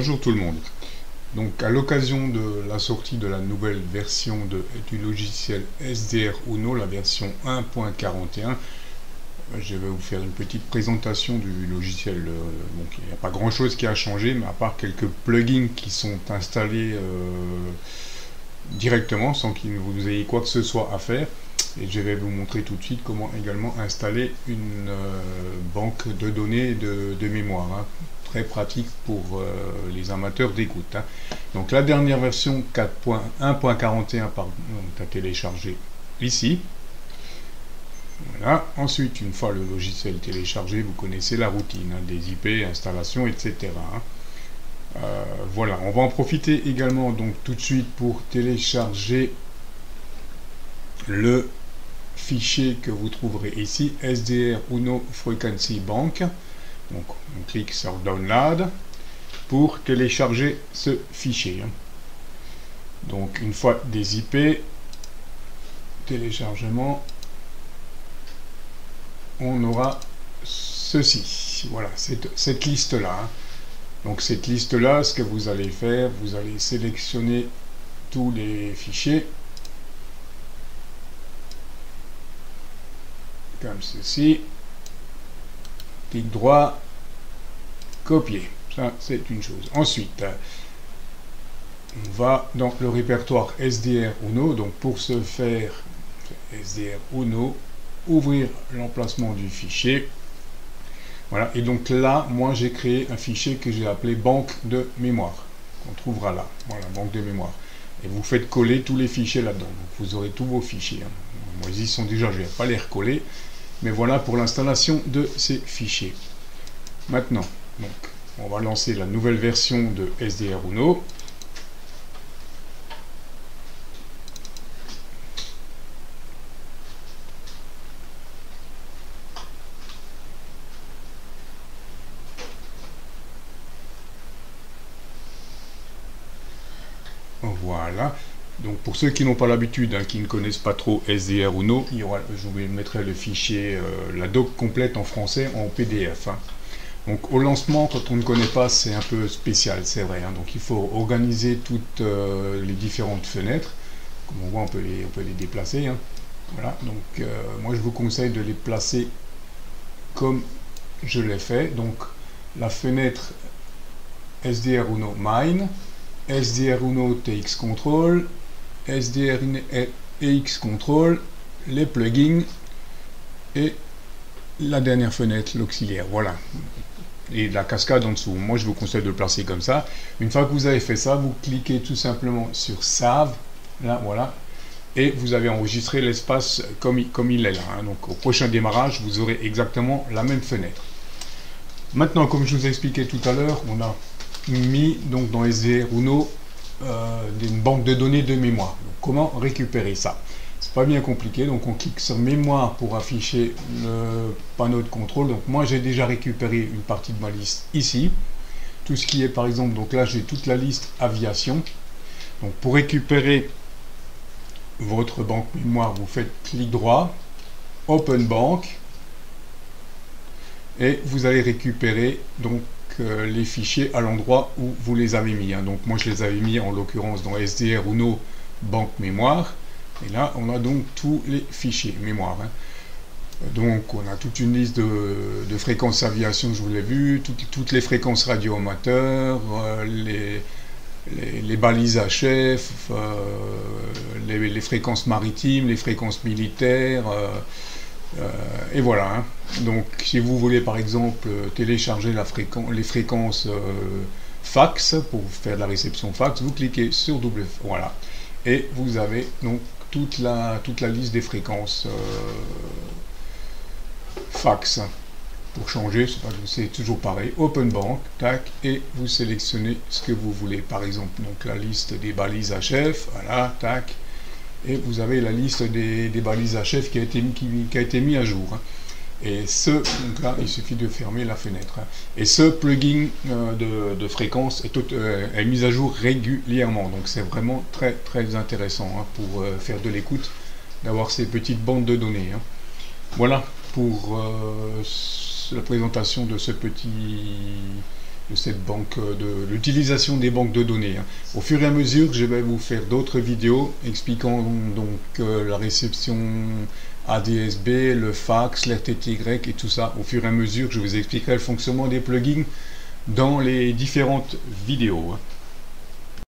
Bonjour tout le monde. Donc à l'occasion de la sortie de la nouvelle version du logiciel SDR Uno, la version 1.41, je vais vous faire une petite présentation du logiciel. Donc il n'y a pas grand chose qui a changé, mais à part quelques plugins qui sont installés directement sans qu'il vous ayez quoi que ce soit à faire. Et je vais vous montrer tout de suite comment également installer une banque de données de mémoire, hein. Très pratique pour les amateurs d'écoute, hein. Donc la dernière version 4.1.41 à télécharger ici. Voilà. Ensuite, une fois le logiciel téléchargé, vous connaissez la routine, hein, des IP, installation, etc. Voilà, on va en profiter également donc tout de suite pour télécharger le fichier que vous trouverez ici, SDR Uno Frequency Bank. Donc on clique sur Download pour télécharger ce fichier. Donc une fois des IP, téléchargement, on aura ceci. Voilà, cette liste-là. Donc cette liste-là, ce que vous allez faire, vous allez sélectionner tous les fichiers comme ceci, clic droit, copier. Ça, c'est une chose. Ensuite, on va dans le répertoire SDR Uno. Donc pour ce faire, SDR Uno, ouvrir l'emplacement du fichier. Voilà. Et donc là, moi, j'ai créé un fichier que j'ai appelé banque de mémoire. On trouvera là. Voilà, banque de mémoire. Et vous faites coller tous les fichiers là-dedans. Donc vous aurez tous vos fichiers, hein. Moi, ils y sont déjà, je ne vais pas les recoller. Mais voilà pour l'installation de ces fichiers. Maintenant, donc, on va lancer la nouvelle version de SDR Uno. Voilà. Donc pour ceux qui n'ont pas l'habitude, hein, qui ne connaissent pas trop SDR Uno, je vous mettrai le fichier, la doc complète en français, en PDF, hein. Donc au lancement, quand on ne connaît pas, c'est un peu spécial, c'est vrai, hein. Donc il faut organiser toutes les différentes fenêtres. Comme on voit, on peut les déplacer, hein. Voilà. Donc moi je vous conseille de les placer comme je l'ai fait. Donc la fenêtre SDR Uno Mine, SDR Uno TX Control, SDR EX Control, les plugins et la dernière fenêtre, l'auxiliaire. Voilà. Et la cascade en dessous. Moi, je vous conseille de le placer comme ça. Une fois que vous avez fait ça, vous cliquez tout simplement sur Save. Là, voilà. Et vous avez enregistré l'espace comme il est là, hein. Donc, au prochain démarrage, vous aurez exactement la même fenêtre. Maintenant, comme je vous ai expliqué tout à l'heure, on a mis donc dans SDR Uno une banque de données de mémoire. Donc, comment récupérer ça? C'est pas bien compliqué. Donc on clique sur mémoire pour afficher le panneau de contrôle. Donc moi j'ai déjà récupéré une partie de ma liste ici. Tout ce qui est par exemple, donc là j'ai toute la liste aviation. Donc pour récupérer votre banque mémoire, vous faites clic droit, Open Bank, et vous allez récupérer donc les fichiers à l'endroit où vous les avez mis, hein. Donc moi je les avais mis en l'occurrence dans SDR Uno banque mémoire, et là on a donc tous les fichiers mémoire, hein. Donc on a toute une liste de fréquences aviation, je vous l'ai vu, toutes les fréquences radio amateurs, les balises HF, les fréquences maritimes, les fréquences militaires, et voilà, hein. Donc si vous voulez par exemple télécharger les fréquences fax pour faire de la réception fax, vous cliquez sur double, voilà, et vous avez donc toute la liste des fréquences fax. Pour changer, c'est toujours pareil, Open Bank, tac, et vous sélectionnez ce que vous voulez, par exemple donc la liste des balises HF, voilà, tac, et vous avez la liste des balises HF qui a été mis à jour, hein. Et donc là, il suffit de fermer la fenêtre, hein. Et ce plugin de fréquence est mis à jour régulièrement. Donc c'est vraiment très très intéressant, hein, pour faire de l'écoute, d'avoir ces petites bandes de données, hein. Voilà pour la présentation de ce petit cette banque, de l'utilisation des banques de données. Au fur et à mesure, je vais vous faire d'autres vidéos expliquant donc la réception ADSB, le fax, l'RTTY et tout ça. Au fur et à mesure, je vous expliquerai le fonctionnement des plugins dans les différentes vidéos.